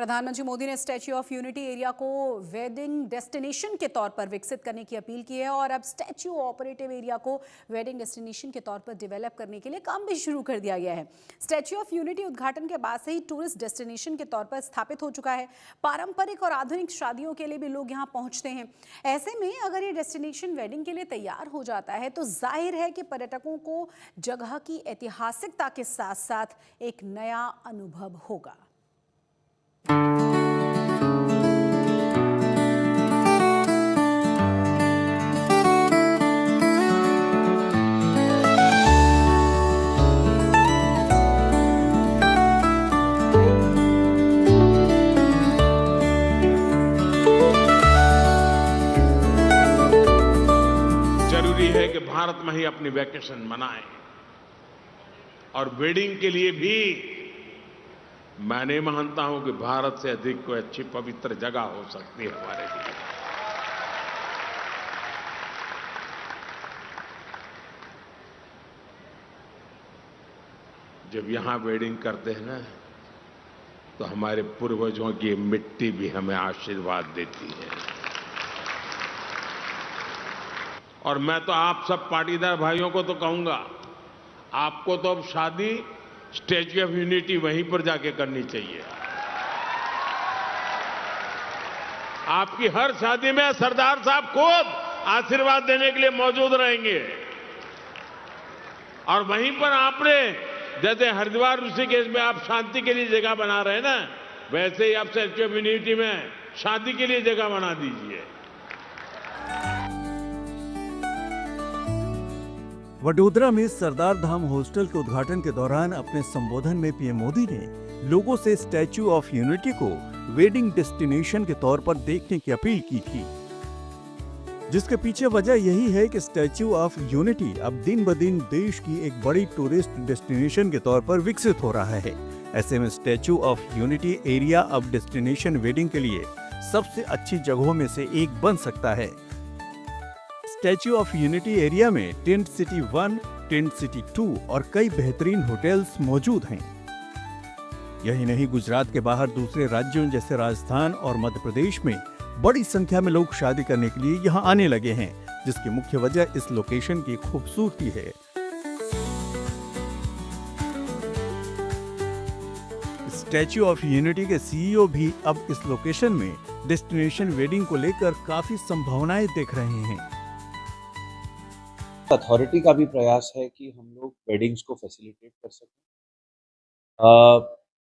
प्रधानमंत्री मोदी ने statue of unity area को वेडिंग डेस्टिनेशन के तौर पर विकसित करने की अपील की है और अब स्टैच्यू ऑपरेटिव एरिया को वेडिंग डेस्टिनेशन के तौर पर डेवलप करने के लिए काम भी शुरू कर दिया गया है। स्टैच्यू ऑफ यूनिटी उद्घाटन के बाद से ही टूरिस्ट डेस्टिनेशन के तौर पर स्थापित हो चुका है। पारंपरिक और आधुनिक शादियों के लिए भी लोग यहाँ पहुँचते हैं। ऐसे में अगर ये डेस्टिनेशन वेडिंग के लिए तैयार हो जाता है तो जाहिर है कि पर्यटकों को जगह की ऐतिहासिकता के साथ साथ एक नया अनुभव होगा। जरूरी है कि भारत में ही अपनी वैकेशन मनाएं और वेडिंग के लिए भी मैं नहीं मानता हूं कि भारत से अधिक कोई अच्छी पवित्र जगह हो सकती है हमारे लिए। जब यहां वेडिंग करते हैं ना तो हमारे पूर्वजों की मिट्टी भी हमें आशीर्वाद देती है। और मैं तो आप सब पाटीदार भाइयों को तो कहूंगा, आपको तो अब शादी स्टैच्यू ऑफ यूनिटी वहीं पर जाके करनी चाहिए। आपकी हर शादी में सरदार साहब खुद आशीर्वाद देने के लिए मौजूद रहेंगे और वहीं पर आपने जैसे हरिद्वार ऋषिकेश में आप शांति के लिए जगह बना रहे हैं ना, वैसे ही आप स्टैच्यू ऑफ यूनिटी में शादी के लिए जगह बना दीजिए। वडोदरा में सरदार धाम हॉस्टल के उद्घाटन के दौरान अपने संबोधन में पीएम मोदी ने लोगों से स्टैच्यू ऑफ यूनिटी को वेडिंग डेस्टिनेशन के तौर पर देखने की अपील की थी, जिसके पीछे वजह यही है कि स्टैच्यू ऑफ यूनिटी अब दिन ब दिन देश की एक बड़ी टूरिस्ट डेस्टिनेशन के तौर पर विकसित हो रहा है। ऐसे में स्टैच्यू ऑफ यूनिटी एरिया अब डेस्टिनेशन वेडिंग के लिए सबसे अच्छी जगहों में से एक बन सकता है। स्टैच्यू ऑफ यूनिटी एरिया में टेंट सिटी 1, टेंट सिटी 2 और कई बेहतरीन होटल्स मौजूद हैं। यही नहीं, गुजरात के बाहर दूसरे राज्यों जैसे राजस्थान और मध्य प्रदेश में बड़ी संख्या में लोग शादी करने के लिए यहाँ आने लगे हैं, जिसकी मुख्य वजह इस लोकेशन की खूबसूरती है। स्टैच्यू ऑफ यूनिटी के सीईओ भी अब इस लोकेशन में डेस्टिनेशन वेडिंग को लेकर काफी संभावनाएं देख रहे हैं। अथॉरिटी का भी प्रयास है कि हम लोग वेडिंग्स को फैसिलिटेट कर सकें।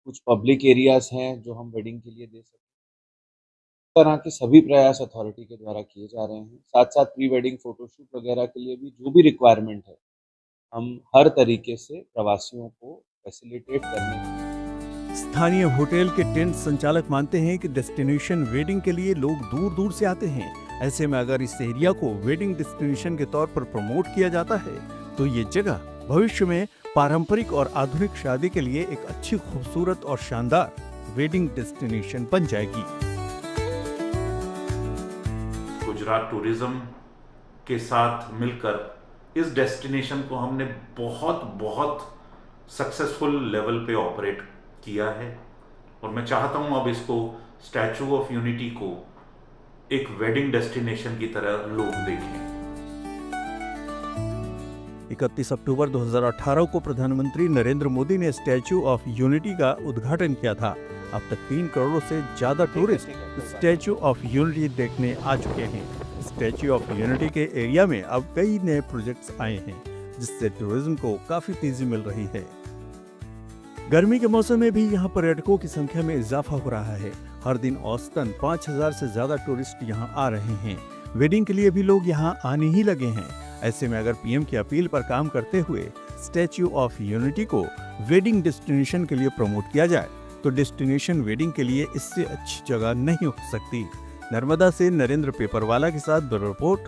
कुछ पब्लिक एरियाज हैं जो हम वेडिंग के लिए दे सकें। इस तरह के सभी प्रयास अथॉरिटी के द्वारा किए जा रहे हैं। साथ साथ प्री वेडिंग फोटोशूट वगैरह के लिए भी जो भी रिक्वायरमेंट है, हम हर तरीके से प्रवासियों को फैसिलिटेट करने। स्थानीय होटल के टेंट संचालक मानते हैं कि डेस्टिनेशन वेडिंग के लिए लोग दूर दूर से आते हैं। ऐसे में अगर इस एरिया को वेडिंग डेस्टिनेशन के तौर पर प्रमोट किया जाता है तो ये जगह भविष्य में पारंपरिक और आधुनिक शादी के लिए एक अच्छी, खूबसूरत और शानदार वेडिंग डेस्टिनेशन बन जाएगी। गुजरात टूरिज्म के साथ मिलकर इस डेस्टिनेशन को हमने बहुत सक्सेसफुल लेवल पे ऑपरेट किया है और मैं चाहता हूं अब इसको स्टैच्यू ऑफ यूनिटी को एक वेडिंग डेस्टिनेशन की तरह लोग देखें। 31 अक्टूबर 2018 को प्रधानमंत्री नरेंद्र मोदी ने स्टैच्यू ऑफ यूनिटी का उद्घाटन किया था। अब तक 3 करोड़ से ज्यादा टूरिस्ट स्टैच्यू ऑफ यूनिटी देखने आ चुके हैं। स्टैच्यू ऑफ यूनिटी के एरिया में अब कई नए प्रोजेक्ट्स आए हैं, जिससे टूरिज्म को काफी तेजी मिल रही है। गर्मी के मौसम में भी यहाँ पर्यटकों की संख्या में इजाफा हो रहा है। हर दिन औसतन 5000 से ज्यादा टूरिस्ट यहाँ आ रहे हैं। वेडिंग के लिए भी लोग यहाँ आने ही लगे हैं। ऐसे में अगर पीएम की अपील पर काम करते हुए स्टैच्यू ऑफ यूनिटी को वेडिंग डेस्टिनेशन के लिए प्रमोट किया जाए तो डेस्टिनेशन वेडिंग के लिए इससे अच्छी जगह नहीं हो सकती। नर्मदा से नरेंद्र पेपरवाला के साथ ब्यूरो रिपोर्ट,